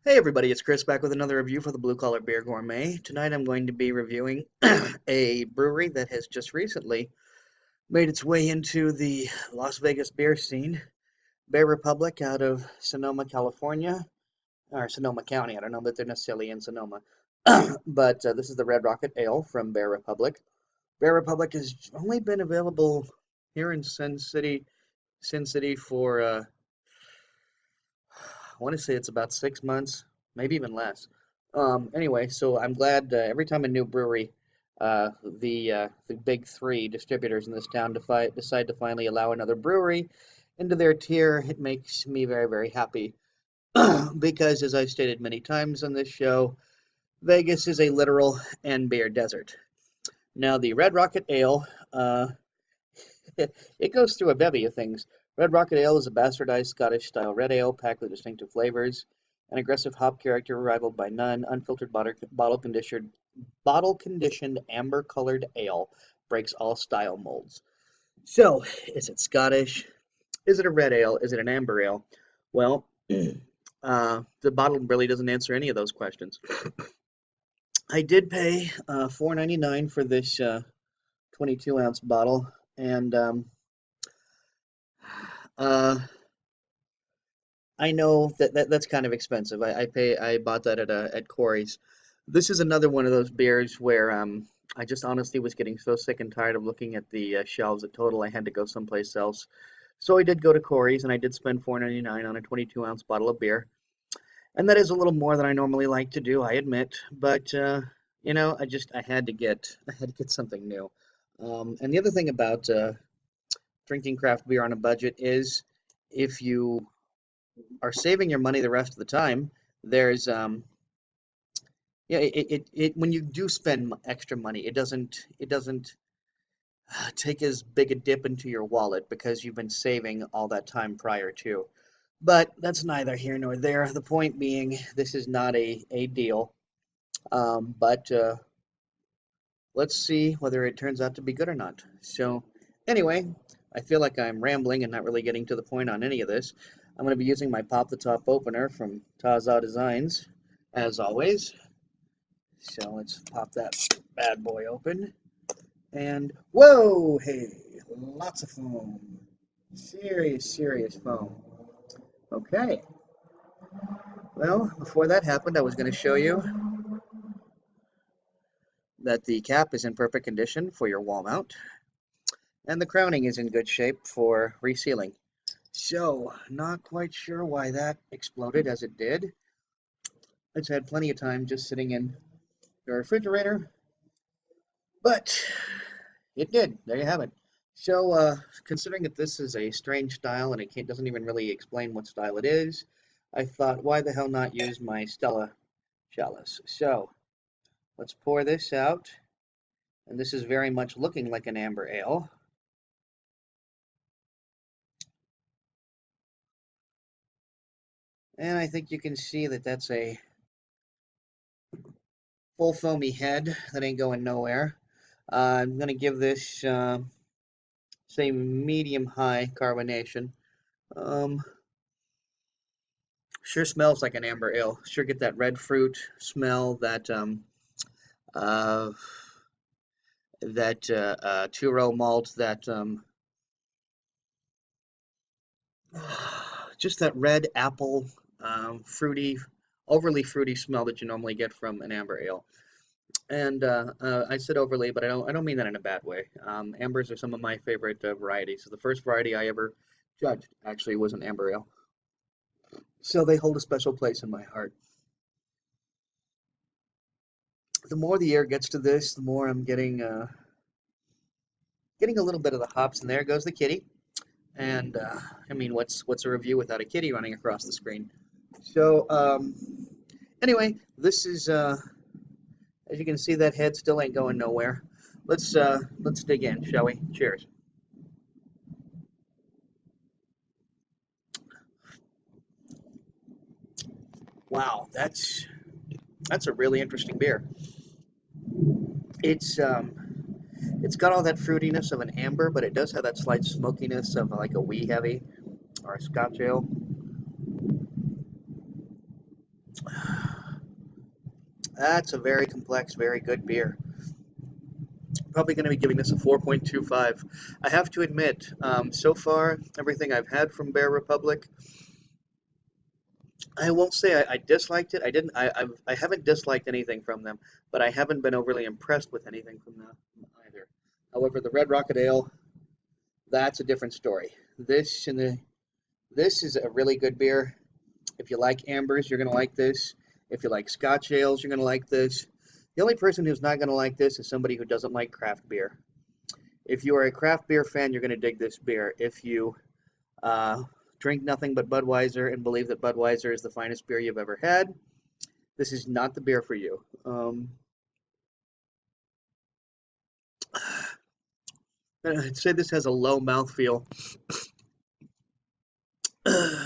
Hey everybody, it's Chris back with another review for the Blue Collar Beer Gourmet. Tonight I'm going to be reviewing a brewery that has just recently made its way into the Las Vegas beer scene, Bear Republic out of Sonoma, California, or Sonoma County. I don't know that they're necessarily in Sonoma, but this is the Red Rocket Ale from Bear Republic. Bear Republic has only been available here in Sin City for I want to say it's about 6 months, maybe even less. Anyway, so I'm glad every time a new brewery, the big three distributors in this town decide to finally allow another brewery into their tier, it makes me very, very happy. Because, as I've stated many times on this show, Vegas is a literal and beer desert. Now, the Red Rocket Ale, it goes through a bevy of things. Red Rocket Ale is a bastardized Scottish-style red ale packed with distinctive flavors, an aggressive hop character rivaled by none, unfiltered bottle-conditioned amber-colored ale breaks all style molds. So, is it Scottish? Is it a red ale? Is it an amber ale? Well, the bottle really doesn't answer any of those questions. I did pay $4.99 for this 22-ounce bottle, and uh, I know that's kind of expensive. I bought that at Corey's. This is another one of those beers where I just honestly was getting so sick and tired of looking at the shelves at Total. I had to go someplace else. So I did go to Corey's and I did spend $4.99 on a 22-ounce bottle of beer. And that is a little more than I normally like to do, I admit. But I had to get something new. And the other thing about drinking craft beer on a budget is if you are saving your money the rest of the time, there's yeah, it when you do spend extra money, it doesn't take as big a dip into your wallet because you've been saving all that time prior to. But that's neither here nor there. The point being, this is not a deal. But let's see whether it turns out to be good or not. So, anyway, I feel like I'm rambling and not really getting to the point on any of this. I'm going to be using my Pop the Top opener from Taza Designs, as always. So let's pop that bad boy open. And whoa, hey, lots of foam. Serious, serious foam. Okay. Well, before that happened, I was going to show you that the cap is in perfect condition for your wall mount, and the crowning is in good shape for resealing. So, not quite sure why that exploded as it did. It's had plenty of time just sitting in the refrigerator, but it did. There you have it. So, considering that this is a strange style and it doesn't even really explain what style it is, I thought, why the hell not use my Stella chalice? So, let's pour this out. And this is very much looking like an amber ale. And I think you can see that that's a full foamy head that ain't going nowhere. I'm going to give this, say, medium-high carbonation. Um, sure smells like an amber ale. Sure get that red fruit smell, uh, that two-row malt, just that red apple, fruity, overly fruity smell that you normally get from an amber ale. And I said overly, but I don't mean that in a bad way. Ambers are some of my favorite varieties. So the first variety I ever judged actually was an amber ale. So they hold a special place in my heart. The more the air gets to this, the more I'm getting a little bit of the hops, and there goes the kitty. And I mean, what's a review without a kitty running across the screen? So anyway, this is as you can see, that head still ain't going nowhere. Let's dig in, shall we? Cheers. Wow, that's a really interesting beer. It's um it's got all that fruitiness of an amber, but it does have that slight smokiness of like a wee heavy or a Scotch ale. That's a very complex, very good beer. Probably going to be giving this a 4.25. I have to admit, so far, everything I've had from Bear Republic, I won't say I disliked it. I didn't. I haven't disliked anything from them, but I haven't been overly impressed with anything from them either. However, the Red Rocket Ale, that's a different story. This is a really good beer. If you like ambers, you're gonna like this. If you like Scotch ales, you're gonna like this. The only person who's not gonna like this is somebody who doesn't like craft beer. If you are a craft beer fan, you're gonna dig this beer. If you uh, drink nothing but Budweiser and believe that Budweiser is the finest beer you've ever had, this is not the beer for you. I'd say this has a low mouthfeel,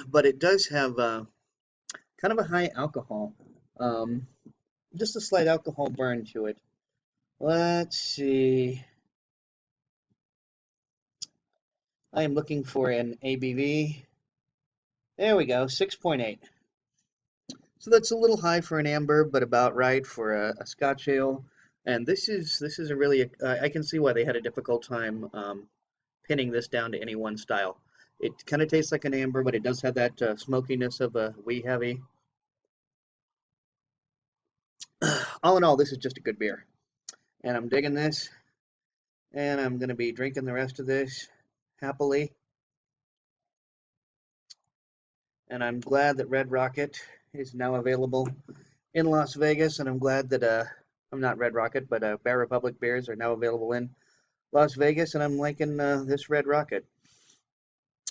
but it does have kind of a high alcohol. Um, just a slight alcohol burn to it. Let's see. I am looking for an ABV. There we go, 6.8. So that's a little high for an amber, but about right for a Scotch ale. And this is a really I can see why they had a difficult time pinning this down to any one style. It kind of tastes like an amber, but it does have that smokiness of a wee heavy. All in all, this is just a good beer, and I'm digging this. And I'm going to be drinking the rest of this happily. And I'm glad that Red Rocket is now available in Las Vegas, and I'm glad that I'm not Red Rocket, but Bear Republic beers are now available in Las Vegas, and I'm liking this Red Rocket.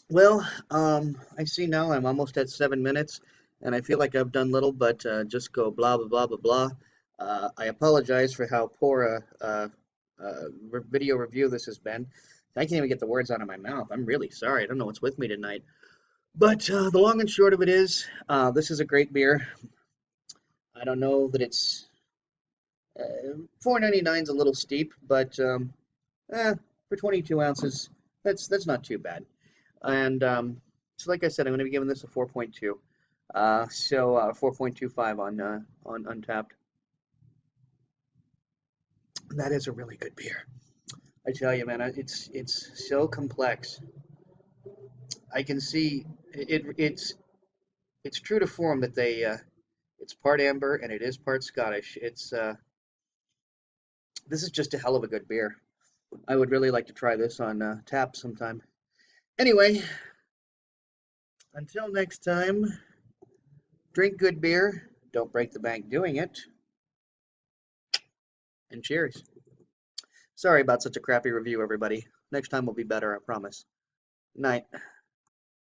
Well, I see now I'm almost at 7 minutes, and I feel like I've done little but just go blah blah blah blah blah. I apologize for how poor video review this has been. I can't even get the words out of my mouth. I'm really sorry. I don't know what's with me tonight. But the long and short of it is, this is a great beer. I don't know that it's $4.99 is a little steep, but for 22 ounces, that's not too bad. And so, like I said, I'm going to be giving this a 4.2. So 4.25 on Untapped. That is a really good beer. I tell you, man, it's so complex. I can see it's true to form that they it's part amber and it is part Scottish. It's this is just a hell of a good beer. I would really like to try this on tap sometime. Anyway, until next time, drink good beer, don't break the bank doing it, and cheers. Sorry about such a crappy review, everybody. Next time will be better, I promise. Night.